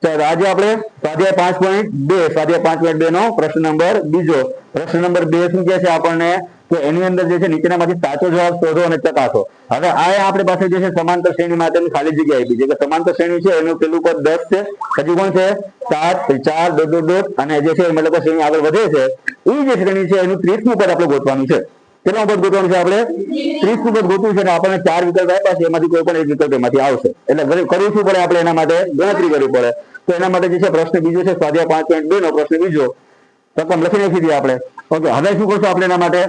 ચાલો આજે આપણે સ્વાધ્યાય 5.2 સ્વાધ્યાય 5.2 નો પ્રશ્ન નંબર બીજો. પ્રશ્ન નંબર 2 શું કહે છે આપણને તો એની અંદર જે છે નીચેનામાંથી સાચો જવાબ શોધો અને ચકાસો. હવે આ આપણી પાસે જે છે સમાંતર શ્રેણી માટેની ખાલી જગ્યા આપી છે કે સમાંતર શ્રેણી છે એનું પેલું પદ 10 છે, હજી કોણ છે 7, 4 ડોટ ડોટ ડોટ અને જે છે મતલબ શ્રેણી આગળ વધે છે એ જે શ્રેણી છે એનું 30મું પદ આપણે ગોતવાનું છે. કેટલા પદ ગોતવાનું છે આપણે 30મું પદ ગોતવું છે અને આપણને 4 વિકલ્પ આપ્યા છે એમાંથી કોઈ પણ એક વિકલ્પ એમાંથી આવશે એટલે કરવું શું પડે આપણે એના માટે ગણતરી કરવી પડે. તો એના માટે જે છે પ્રશ્ન બીજો છે સ્વાધ્યાય 5.2 નો પ્રશ્ન બીજો રકમ લખી નાખી દઈએ આપણે. ઓકે હવે શું કરશું આપણે એના માટે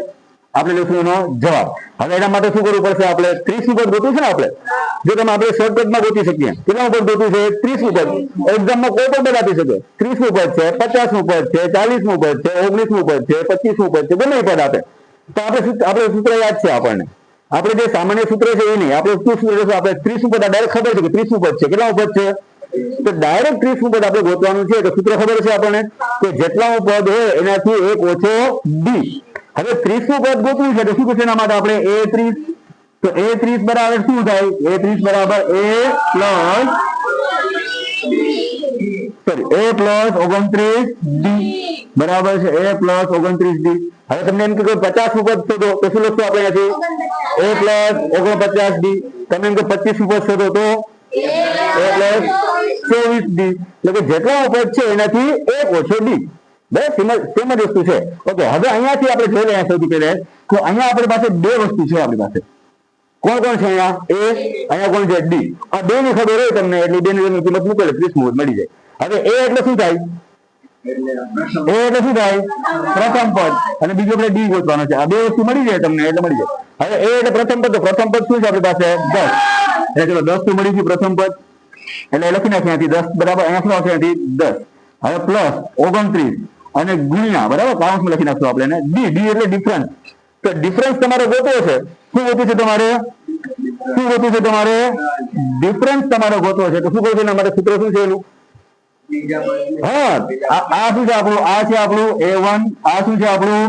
આપણે લખશું એનો જવાબ. હવે એના માટે શું કરવું પડશે આપણે 30મું પદ ગોતવું છે ને આપણે જો તમે આપણે શોર્ટકટમાં ગોતી શકીએ કેટલામું પદ ગોતવું છે 30મું પદ એક્ઝામમાં કોઈ પણ પદ આપી શકે 30મું પદ છે 50મું પદ છે 40મું પદ છે 19મું પદ છે 25મું પદ છે ગમે પદ આપે તો આપણે સૂત્ર યાદ છે આપણને આપણે જે સામાન્ય સૂત્ર છે એ નહીં આપણે શું સૂત્ર છે આપણે 30મું પદ ડાયરેક્ટ ખબર છે કે 30મું પદ છે કેટલામું પદ છે તો ડાયરેક્ટ 30મું પદ આપણે ગોતવાનું છે તો સૂત્ર ખબર છે આપણને કે જેટલામું પદ હોય એનાથી એક ઓછો ડી. હવે 30મું પદ ગોતવું છે તો શું કરશે એના માટે આપણે a30 તો a30 બરાબર શું થાય a30 બરાબર a પ્લસ 29d બરાબર છે a પ્લસ 29d. હવે તમને એમ કે 50મું પદ શોધો તો શું લખશું આપણે અહીંયાથી a પ્લસ 49d. તમે એમ કે 25મું પદ શોધો તો a પ્લસ 24d એટલે કે જેટલા પદ છે એનાથી એક ઓછો ડી. બસ સેમ જ વસ્તુ છે. ઓકે હવે અહીંયાથી આપણે જોઈ લઈએ સૌથી પહેલા તો અહીંયા આપણી પાસે બે વસ્તુ છે આપણી પાસે કોણ કોણ છે અહીંયા a અહીંયા કોણ છે ડી. આ બે ની ખબર હોય તમને એટલે બે ની કિંમત મૂકેલે 30મું મળી જાય. હવે a એટલે શું થાય a એટલે શું થાય પ્રથમ પદ અને બીજું આપણે ડી ગોતવાનો છે. આ બે વસ્તુ મળી જાય તમને એટલે મળી જાય. હવે a એટલે પ્રથમ પદ તો પ્રથમ પદ શું છે આપણી પાસે 10 એટલે ચલો 10 તો મળી ગયું પ્રથમ પદ એટલે લખી નાખીએ અહીંયાથી 10 બરાબર અહીંયા શું આવશે અહીંયાથી 10. હવે પ્લસ 29 અને ગુણ્યા બરાબર કાઉન્સમાં લખી નાખશું આપણે એને ડી. ડી એટલે ડિફરન્સ. તો ડિફરન્સ તમારે ગોતવો છે શું ગોતવું છે તમારે ડિફરન્સ તમારે ગોતવો છે તો શું કરવું છે એના માટે સૂત્ર શું છે એનું હા આ શું છે આપણું આ છે આપણું a1 આ શું છે આપણું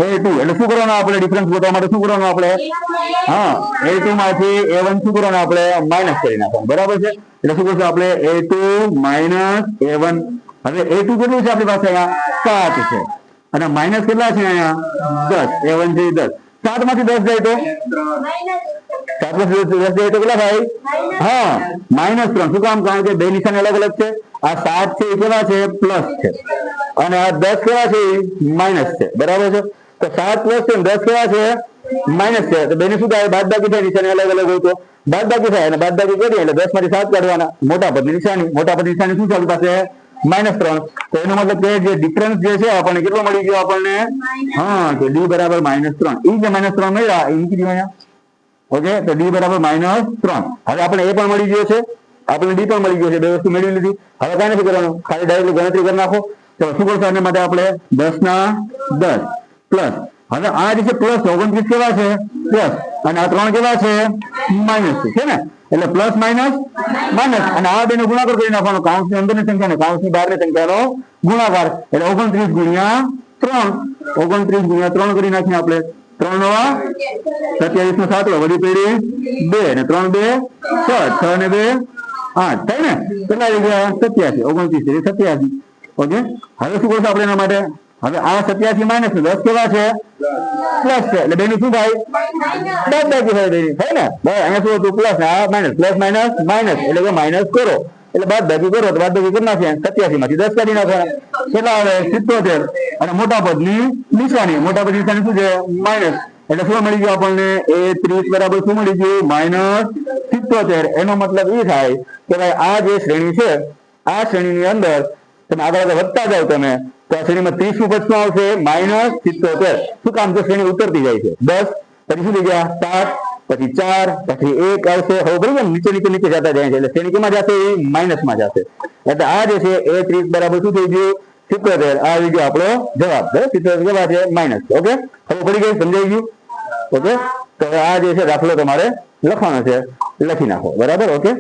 a2 એટલે શું કરવાનું આપણે ડિફરન્સ ગોતવા માટે શું કરવાનું આપણે હા a2 માંથી a1 શું કરવાનું આપણે માઇનસ કરી નાખવાનું બરાબર છે. એટલે શું કરશું આપણે a2 માઇનસ a1. હવે a2 કેટલું છે આપણી પાસે અહીંયા 7 છે અને માઇનસ કેટલા છે અહીંયા 10 a1 છે 10 7 માંથી 10 જાય તો 7 માંથી 10 જાય તો કેટલા થાય હા -3. શું કામ કારણ કે બે નિશાની અલગ અલગ છે. આ 7 છે એ કેવા છે પ્લસ છે અને આ 10 કેવા છે માઇનસ છે બરાબર છે. તો 7 પ્લસ છે 10 કેવા છે માઇનસ છે તો બેની શું થાય બાદબાકી થાય નિશાની અલગ અલગ હોય તો બાદબાકી થાય અને બાદબાકી કરીએ એટલે 10 માંથી 7 કાઢવાના મોટા પદની નિશાની શું છે આપણી પાસે -3. તો એનો મતલબ કે જે ડિફરન્સ જે છે આપણને કેટલો મળી ગયો આપણને હા તો ડી બરાબર -3. એ જે -3 મળ્યા એ મૂકી દીધું અહીંયા. ઓકે તો ડી બરાબર -3. હવે આપણે એ પણ મળી ગયો છે આપણને ડી પણ મળી ગયો છે બે વસ્તુ મેળવી લીધી. હવે કાંઈ નથી કરવાનું ખાલી ડાયરેક્ટ ગણતરી કરી નાખો. તો શું કરશો એના માટે આપણે 10 ના 10 પ્લસ હવે આ જે છે પ્લસ 29 કેવા છે પ્લસ અને આ 3 કેવા છે માઇનસ છે ને એટલે પ્લસ માઇનસ અને આ બેનો ગુણાકાર કરી નાખવાનો કાઉન્સની અંદરની સંખ્યા ને કાઉન્સની બહારની સંખ્યાનો ગુણાકાર એટલે 29 ગુણ્યા 3 કરી નાખીએ આપણે 3 નવા 27 નો 7 વધી પેઢી 2 અને 3 2 6 ને 2 8 થાય ને કેટલા આવી ગયા 87 29 87. ઓકે હવે શું કરશું આપણે એના માટે હવે આ 87 માઇનસ 10 કેવા છે પ્લસ છે એટલે બેનું શું થાય બાદબાકી થાય ને અહીંયા શું હતું પ્લસ આ માઇનસ પ્લસ માઇનસ એટલે કે માઇનસ કરો એટલે બાદબાકી કરો તો બાદબાકી કરી નાખીએ 87 માંથી 10 કાઢી નાખવાના કેટલા આવે 77 અને મોટા પદની નિશાની શું છે માઇનસ એટલે શું મળી ગયું આપણને a30 બરાબર શું મળી ગયું -77. એનો મતલબ એ થાય કે ભાઈ આ જે શ્રેણી છે આ શ્રેણીની અંદર તમે આગળ વધતા જાવ તમે તો આ શ્રેણીમાં 30મું પદ શું આવશે -77. શું કામ તો શ્રેણી ઉતરતી જાય છે 10 પછી શું થઈ ગયા 7 પછી 4 પછી 1 આવશે હવે બરાબર નીચે જતા જાય છે એટલે શ્રેણી કેમાં જશે માઇનસમાં જશે એટલે આ જે છે a30 બરાબર શું થઈ ગયું 77. આ આવી ગયો આપણો જવાબ 77 કેવા છે માઇનસ. ઓકે હવે પડી ગઈ સમજાઈ ગયું. ઓકે તો આ જે છે દાખલો તમારે લખવાનો છે લખી નાખો બરાબર. ઓકે.